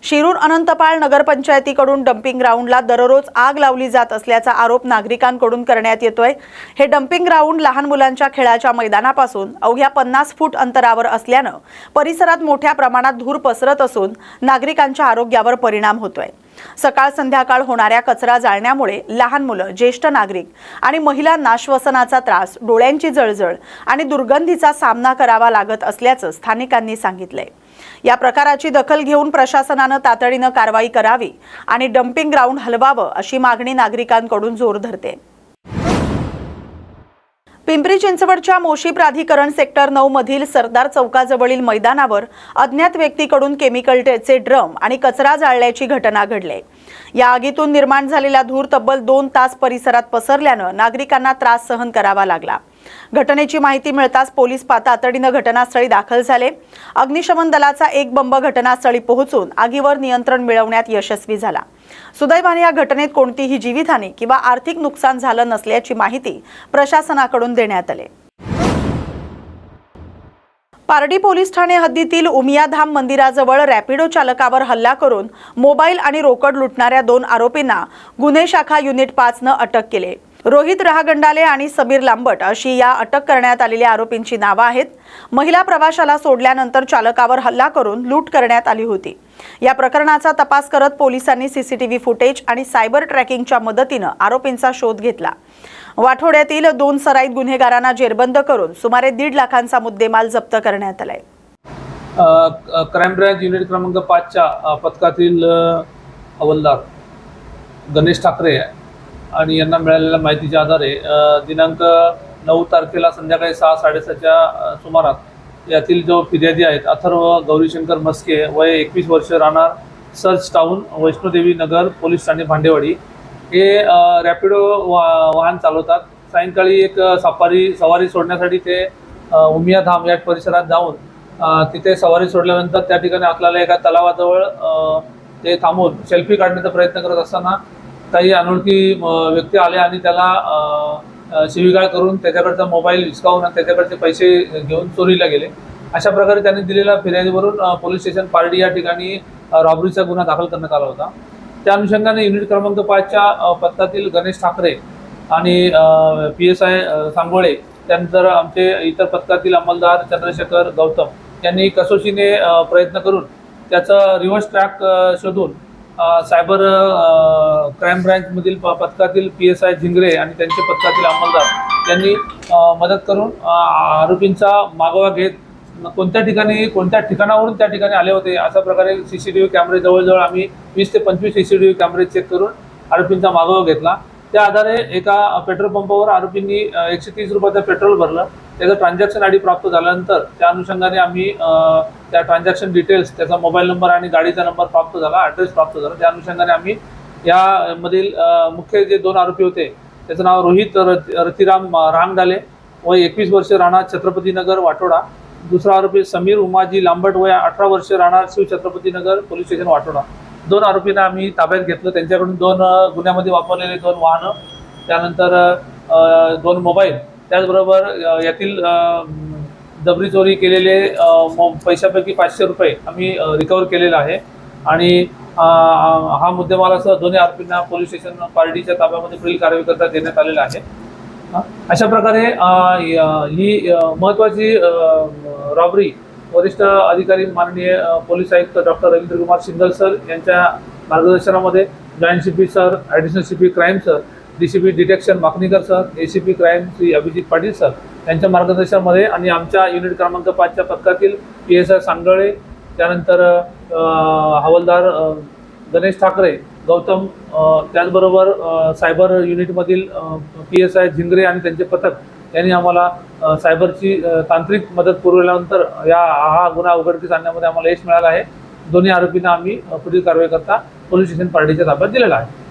Shirur Anantpal नगरपंचायतीकडून dumping ग्राउंडला दररोज आग लावली जात असल्याचा आरोप नागरिकांकडून करण्यात येतोय। हे डम्पिंग ग्राउंड लहान मुलांच्या खेळाच्या मैदानापासून अवघ्या 50 फूट अंतरावर असल्याने परिसरात मोठ्या प्रमाणात धूर पसरत असून नागरिकांच्या आरोग्यावर परिणाम होतोय। सकाळ संध्याकाळ होणाऱ्या कचरा जाळण्यामुळे लहान मुलं, ज्येष्ठ नागरिक आणि महिलांना श्वसनाचा त्रास, डोळ्यांची जळजळ आणि दुर्गंधीचा सामना करावा लागत असल्याचं स्थानिकांनी सांगितलंय। या प्रकाराची दखल घेऊन प्रशासनाने तातडीने कारवाई करावी आणि डम्पिंग ग्राउंड हलवावं अशी मागणी नागरिकांकडून जोर धरते। पिंपरी चिंचवडच्या मोशी प्राधिकरण सेक्टर 9 मधील सरदार चौकाजवळील मैदानावर अज्ञात व्यक्तीकडून केमिकलचे ड्रम आणि कचरा जाळल्याची घटना घडली। या आगीतून निर्माण झालेला धूर तब्बल 2 तास परिसरात पसरल्याने नागरिकांना त्रास सहन करावा लागला। घटनेची माहिती मिळताच पोलीस तातडीने घटनास्थळी दाखल झाले। अग्निशमन दलाचा एक बंब घटनास्थळी पोहोचून आगीवर नियंत्रण मिळवण्यात यशस्वी झाला। सुदैवाने या घटनेत कोणतीही जीवितहानी किंवा आर्थिक नुकसान झालं नसल्याची माहिती प्रशासनाकडून देण्यात आली। पारडी पोलीस ठाणे हद्दीतील उमियाधाम मंदिराजवळ रॅपिडो चालकावर हल्ला करून मोबाईल आणि रोकड लुटणाऱ्या 2 आरोपींना गुन्हे शाखा युनिट 5 ने अटक केली। रोहित रहागंडाले आणि समीर लांबट अशी या अटक करण्यात आलेल्या आरोपींची नावे आहेत। महिला प्रवाशाला सोडल्यानंतर चालकावर हल्ला करून लूट करण्यात आली होती। या प्रकरणाचा तपास करत पोलिसांनी सीसीटीव्ही फुटेज आणि सायबर ट्रॅकिंगच्या मदतीने आरोपींचा शोध घेतला। वाठोड्यातील 2 सराईत गुन्हेगारांना जेरबंद करून सुमारे 1.5 लाखांचा मुद्देमाल जप्त करण्यात आलाय। क्राइम ब्रांच युनिट क्रमांक 5 च्या पथकातील हवालदार गणेश ठाकरे आणि यांना मिळालेल्या माहितीच्या आधारे दिनांक 9 तारखेला संध्याकाळी 6:30च्या सुमारास यातील जो फिर्यादी आहेत अथर्व गौरीशंकर मस्के वय 21 वर्ष राहणार सर्च टाउन वैष्णोदेवी नगर पोलीस ठाणे भांडेवाडी हे रॅपिडो वाहन चालवतात। सायंकाळी एक सवारी सोडण्यासाठी ते उमियाधाम या परिसरात जाऊन तिथे सवारी सोडल्यानंतर त्या ठिकाणी असलेल्या एका तलावाजवळ ते थांबून सेल्फी काढण्याचा प्रयत्न करत असताना काही अनोळखी व्यक्ती आले आणि त्याला शिवीगाळ करून त्याच्याकडचा मोबाईल हिसकावून आणि त्याच्याकडचे पैसे घेऊन चोरीला गेले। अशा प्रकारे त्यांनी दिलेल्या फिर्यादीवरून पोलीस स्टेशन पारडी या ठिकाणी रॉबरीचा गुन्हा दाखल करण्यात आला होता। त्या अनुषंगाने युनिट क्रमांक 5 च्या पथकातील गणेश ठाकरे आणि PSI सांगोळे त्यानंतर आमचे इतर पथकातील अंमलदार चंद्रशेखर गौतम यांनी कसोशीने प्रयत्न करून त्याचा रिव्हर्स ट्रॅक शोधून सायबर क्राइम ब्रांच मधील पथकातील PSI झिंगरे आणि त्यांचे पथकातील अंमलदार यांनी मदत करून आरोपींचा मागोवा घेत कोणत्या ठिकाणावरून त्या ठिकाणी आले होते अशा प्रकारे CCTV कॅमेरे जवळजवळ आम्ही 20 ते 25 CCTV कॅमेरे चेक करून आरोपींचा मागोवा घेतला। त्या आधारे एका पेट्रोल पंपावर आरोपींनी 130 रुपयाचं पेट्रोल भरलं। त्याचं ट्रान्झॅक्शन आयडी प्राप्त झाल्यानंतर त्या अनुषंगाने आम्ही त्या ट्रान्झॅक्शन डिटेल्स, त्याचा मोबाईल नंबर आणि गाडीचा नंबर प्राप्त झाला, ॲड्रेस प्राप्त झाला। त्या अनुषंगाने आम्ही यामधील मुख्य जे 2 आरोपी होते त्याचं नाव रोहित रतिराम रहागंडाले वय 21 वर्ष राहणार छत्रपतीनगर वाठोडा। दुसरा आरोपी समीर उमाजी लांबट वय 18 वर्ष राहणार शिव छत्रपतीनगर पोलीस स्टेशन वाठोडा। 2 आरोपींना आम्ही ताब्यात घेतलं। त्यांच्याकडून 2 गुन्ह्यामध्ये वापरलेले 2 वाहनं, त्यानंतर 2 मोबाईल, त्याचबरोबर यातील जबरी चोरी केलेले पैशापैकी 500 रुपये आम्ही रिकवर केलेला आहे आणि हा मुद्देमालासह दोन्ही आरोपींना पोलीस स्टेशन पारडीच्या ताब्यामध्ये पुढील कारवाईकरता देण्यात आलेला आहे। अशा प्रकारे ही महत्त्वाची रॉबरी वरिष्ठ अधिकारी माननीय पोलीस आयुक्त डॉक्टर रवींद्र कुमार सिंगल सर यांच्या मार्गदर्शनामध्ये joint CP sir, additional CP crime sir, DCP detection Makanikar sir, ACP crime Shri Abhijit Patil sir यांच्या मार्गदर्शनामध्ये आणि आमच्या युनिट क्रमांक 5 च्या पथकातील PSI सांगळे, त्यानंतर हवालदार गणेश ठाकरे गौतम, त्याचबरोबर सायबर युनिटमधील PSI झिंगरे आणि त्यांचे पथक यांनी आम्हाला सायबरची तांत्रिक मदत पुरवल्यानंतर हा गुन्हा उघडकीस आणण्यामध्ये आम्हाला यश मिळालं आहे। दोन्ही आरोपींना आम्ही पुढील कारवाई करता पोलीस स्टेशन पारडीच्या ताब्यात दिलेला आहे।